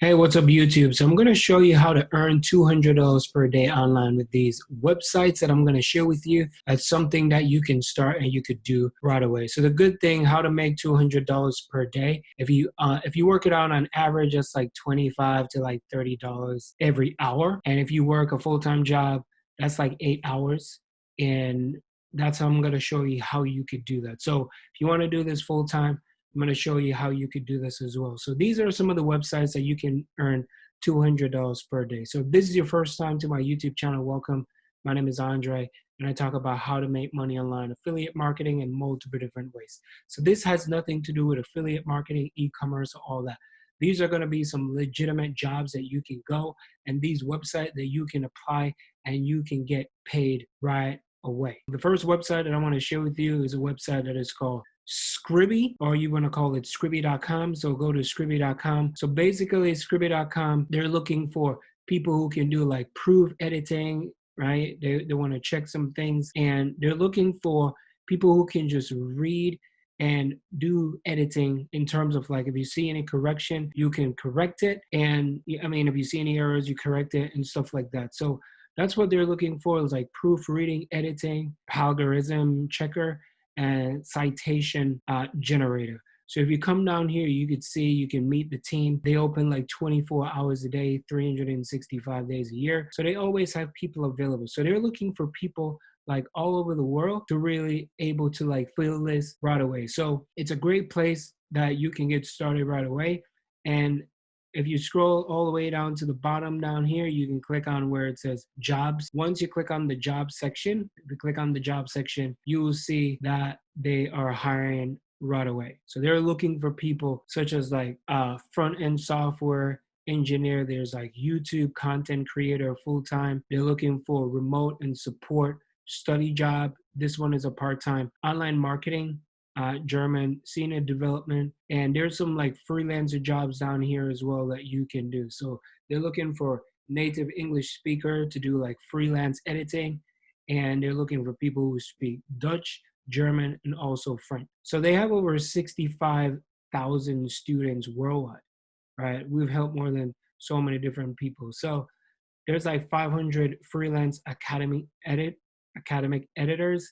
Hey, what's up, YouTube? So I'm going to show you how to earn $200 per day online with these websites that I'm going to share with you. That's something that you can start and you could do right away. So the good thing, how to make $200 per day. If you work it out on average, that's like $25 to like $30 every hour. And if you work a full-time job, that's like 8 hours. And that's how I'm going to show you how you could do that. So if you want to do this full-time, I'm going to show you how you could do this as well. So these are some of the websites that you can earn $200 per day. So if this is your first time to my YouTube channel, welcome. My name is Andre, and I talk about how to make money online, affiliate marketing in multiple different ways. So this has nothing to do with affiliate marketing, e-commerce, all that. These are going to be some legitimate jobs that you can go, and these websites that you can apply and you can get paid right away. The first website that I want to share with you is a website that is called Scribby, or you want to call it Scribby.com. So go to Scribby.com. So basically, Scribby.com, they're looking for people who can do like proof editing, right? They want to check some things, and they're looking for people who can just read and do editing in terms of like if you see any correction, you can correct it. And I mean, if you see any errors, you correct it and stuff like that. So that's what they're looking for, is like proofreading, editing, algorithm checker, and citation generator. So if you come down here, you could see, you can meet the team. They open like 24 hours a day, 365 days a year. So they always have people available. So they're looking for people like all over the world to really able to like fill this right away. So it's a great place that you can get started right away. And if you scroll all the way down to the bottom down here, you can click on where it says jobs. Once you click on the job section, if you click on the job section, you will see that they are hiring right away. So they're looking for people such as like front-end software engineer. There's like YouTube content creator full-time. They're looking for remote and support study job. This one is a part-time online marketing, German, senior development, and there's some like freelancer jobs down here as well that you can do. So they're looking for native English speaker to do like freelance editing, and they're looking for people who speak Dutch, German, and also French. So they have over 65,000 students worldwide, right? We've helped more than so many different people. So there's like 500 freelance academic editors,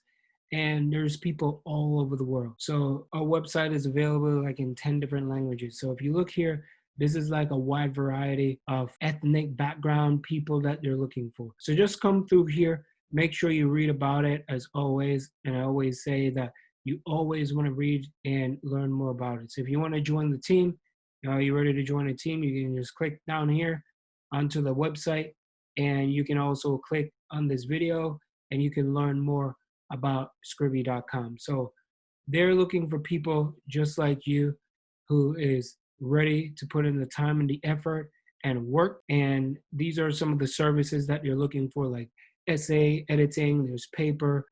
and there's people all over the world. So our website is available like in 10 different languages. So if you look here, this is like a wide variety of ethnic background people that they're looking for. So just come through here, make sure you read about it as always. And I always say that you always want to read and learn more about it. So if you want to join the team, you're ready to join a team, you can just click down here onto the website, and you can also click on this video and you can learn more about Scribby.com. So they're looking for people just like you who is ready to put in the time and the effort and work. And these are some of the services that you're looking for, like essay editing, there's paper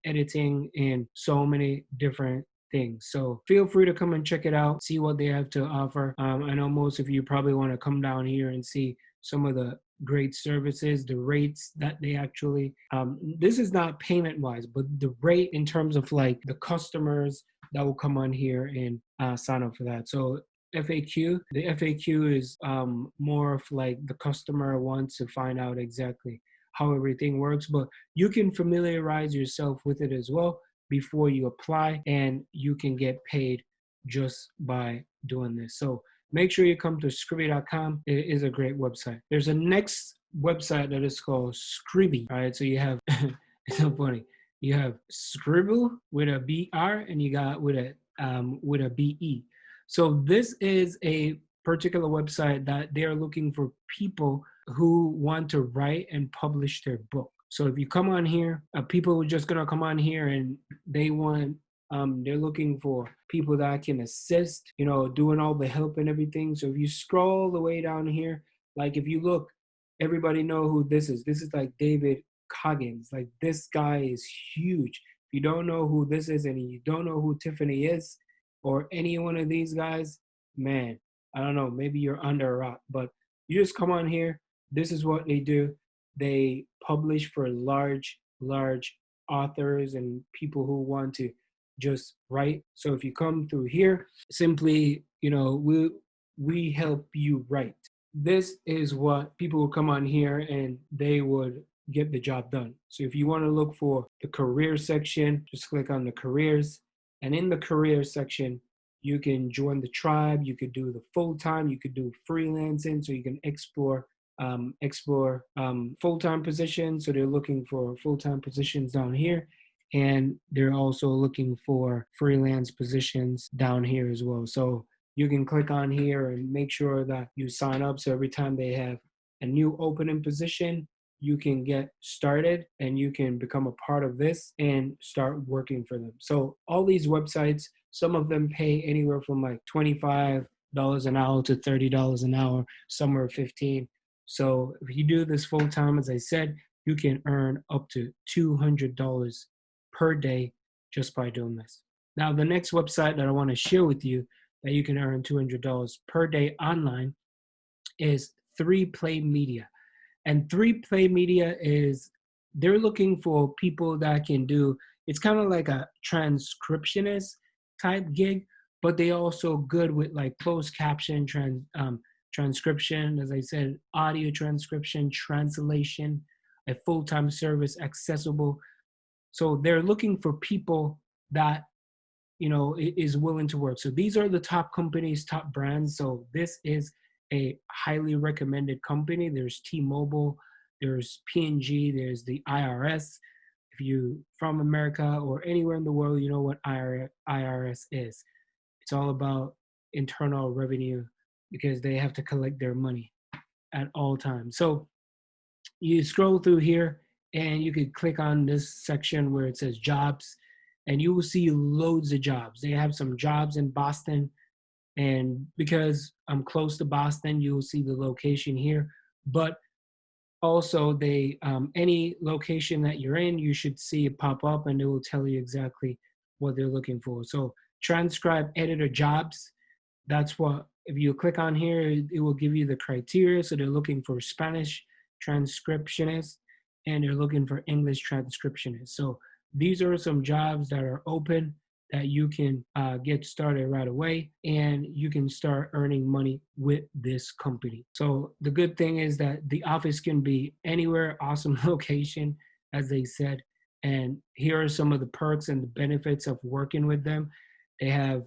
editing, and so many different things. So feel free to come and check it out, see what they have to offer. I know most of you probably want to come down here and see some of the great services, the rates that they actually, this is not payment wise, but the rate in terms of like the customers that will come on here and sign up for that. So FAQ, the FAQ is more of like the customer wants to find out exactly how everything works, but you can familiarize yourself with it as well before you apply, and you can get paid just by doing this. So make sure you come to Scribby.com. It is a great website. There's a next website that is called Scribby. All right, so you have, it's so funny. You have Scribble with a BR, and you got with a BE. So this is a particular website that they are looking for people who want to write and publish their book. So if you come on here, people are just gonna come on here and they want, they're looking for people that can assist, doing all the help and everything. So if you scroll the way down here, like if you look, everybody know who this is. This is like David Coggins. Like this guy is huge. If you don't know who this is and you don't know who Tiffany is or any one of these guys, man, I don't know, maybe you're under a rock, but you just come on here. This is what they do. They publish for large authors and people who want to just write. So if you come through here, simply, we help you write. this is what people will come on here and they would get the job done. So if you want to look for the career section, just click on the careers. And in the career section, you can join the tribe. You could do the full time. You could do freelancing. So you can explore full-time positions. So they're looking for full-time positions down here. And they're also looking for freelance positions down here as well. So you can click on here and make sure that you sign up. So every time they have a new opening position, you can get started and you can become a part of this and start working for them. So all these websites, some of them pay anywhere from like $25 an hour to $30 an hour, some are 15. So if you do this full time, as I said, you can earn up to $200 per day just by doing this. Now, the next website that I want to share with you that you can earn $200 per day online is 3Play Media. And 3Play Media is, they're looking for people that can do, it's kind of like a transcriptionist type gig, but they also good with like closed caption, transcription, as I said, audio transcription, translation, a full-time service accessible. So they're looking for people that is willing to work. So these are the top companies, top brands. So this is a highly recommended company. There's T-Mobile, there's P&G, there's the IRS. If you from America or anywhere in the world, you know what IRS is. It's all about internal revenue because they have to collect their money at all times. So you scroll through here and you could click on this section where it says jobs and you will see loads of jobs. They have some jobs in Boston, and because I'm close to Boston, you'll see the location here. But also, they any location that you're in, you should see it pop up, and it will tell you exactly what they're looking for. So, transcribe editor jobs. That's what, if you click on here, it will give you the criteria. So they're looking for Spanish transcriptionist and they're looking for English transcriptionist. So these are some jobs that are open that you can get started right away and you can start earning money with this company. So the good thing is that the office can be anywhere, awesome location, as they said. And here are some of the perks and the benefits of working with them. They have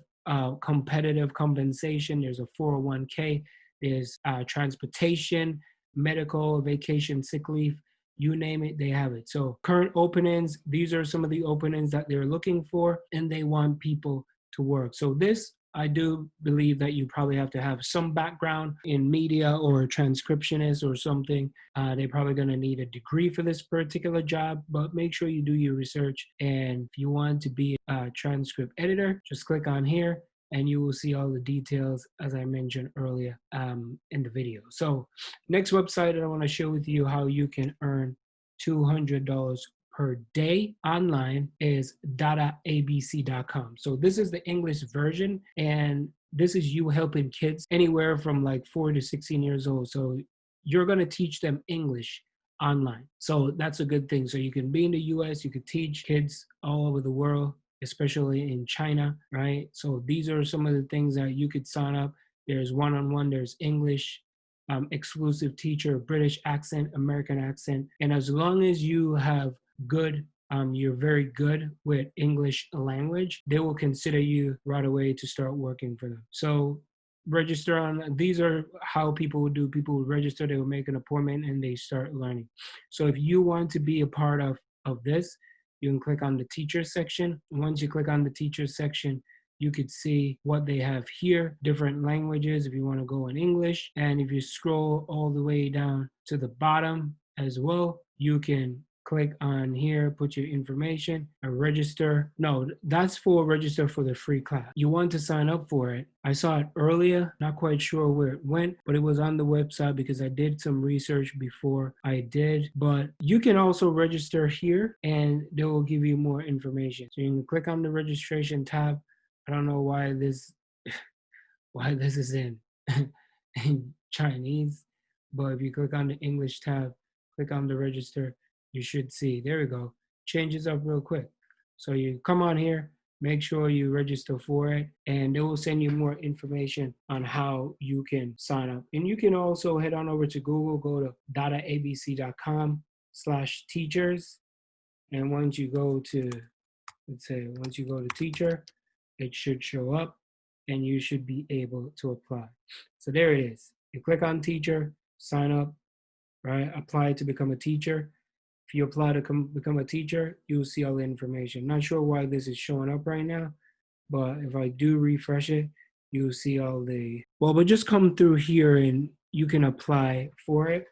competitive compensation. There's a 401k. There's transportation, medical, vacation, sick leave. You name it, they have it. So current openings, these are some of the openings that they're looking for, and they want people to work. So this, I do believe that you probably have to have some background in media or a transcriptionist or something. They're probably going to need a degree for this particular job, but make sure you do your research. And if you want to be a transcript editor, just click on here and you will see all the details as I mentioned earlier in the video. So next website that I want to share with you how you can earn $200 per day online is dataabc.com. So this is the English version, and this is you helping kids anywhere from like 4 to 16 years old. So you're going to teach them English online. So that's a good thing. So you can be in the US, you could teach kids all over the world, especially in China, right? So these are some of the things that you could sign up. There's one-on-one, there's English, exclusive teacher, British accent, American accent. And as long as you have good, you're very good with English language, they will consider you right away to start working for them. So register on, these are how people would do. People would register, they will make an appointment and they start learning. So if you want to be a part of this, you can click on the teacher section. Once you click on the teacher section, you could see what they have here, different languages if you want to go in English. And if you scroll all the way down to the bottom as well, you can click on here, put your information, and register. No, that's for register for the free class. You want to sign up for it. I saw it earlier, not quite sure where it went, but it was on the website because I did some research before I did. But you can also register here and they will give you more information. So you can click on the registration tab. I don't know why this is in in Chinese, but if you click on the English tab, click on the register, you should see. There we go. Changes up real quick. So you come on here Make sure you register for it, and they will send you more information on how you can sign up. And you can also head on over to Google, go to dataabc.com/teachers. And once you go to, let's say, once you go to teacher, it should show up and you should be able to apply. So there it is. You click on teacher, sign up, right? Apply to become a teacher. If you apply to become a teacher, you'll see all the information. Not sure why this is showing up right now, but if I do refresh it, you'll see all the, well, but just come through here and you can apply for it.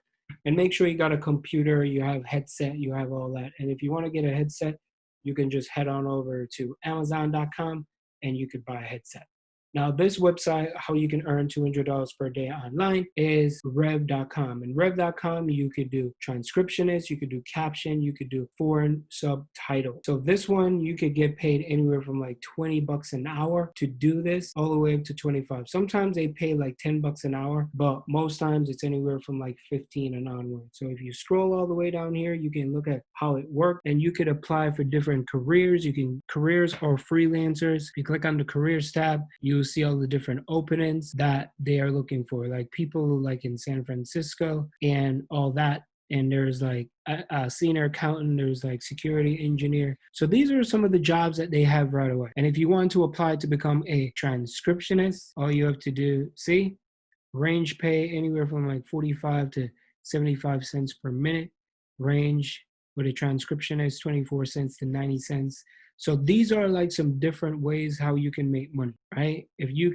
And make sure you got a computer, you have headset, you have all that. And if you want to get a headset, you can just head on over to Amazon.com and you could buy a headset. Now, this website, how you can earn $200 per day online, is rev.com. And rev.com, you could do transcriptionist, you could do caption, you could do foreign subtitle. So this one, you could get paid anywhere from like 20 bucks an hour to do this, all the way up to 25. Sometimes they pay like 10 bucks an hour, but most times it's anywhere from like 15 and onward. So if you scroll all the way down here, you can look at how it works, and you could apply for different careers. You can careers or freelancers. If you click on the careers tab, you see all the different openings that they are looking for, like people like in San Francisco and all that. And there's like a senior accountant, there's like security engineer. So these are some of the jobs that they have right away. And if you want to apply to become a transcriptionist, all you have to do, see, range pay anywhere from like 45 to 75 cents per minute. Range with a transcriptionist, 24 cents to 90 cents. So these are like some different ways how you can make money, right? If you're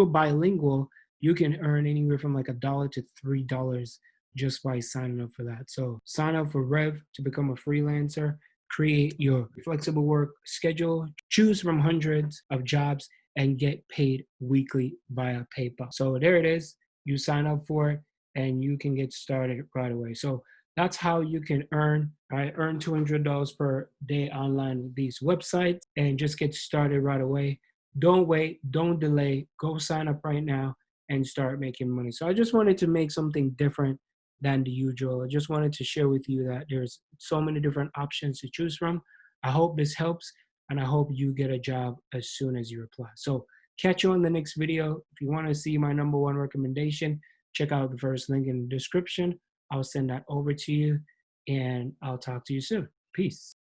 bilingual, you can earn anywhere from like $1 to $3 just by signing up for that. So sign up for Rev to become a freelancer, create your flexible work schedule, choose from hundreds of jobs, and get paid weekly via PayPal. So there it is. You sign up for it and you can get started right away. So that's how you can earn $200 per day online with these websites and just get started right away. Don't wait, don't delay, go sign up right now and start making money. So I just wanted to make something different than the usual. I just wanted to share with you that there's so many different options to choose from. I hope this helps, and I hope you get a job as soon as you apply. So catch you on the next video. If you want to see my #1 recommendation, check out the first link in the description. I'll send that over to you, and I'll talk to you soon. Peace.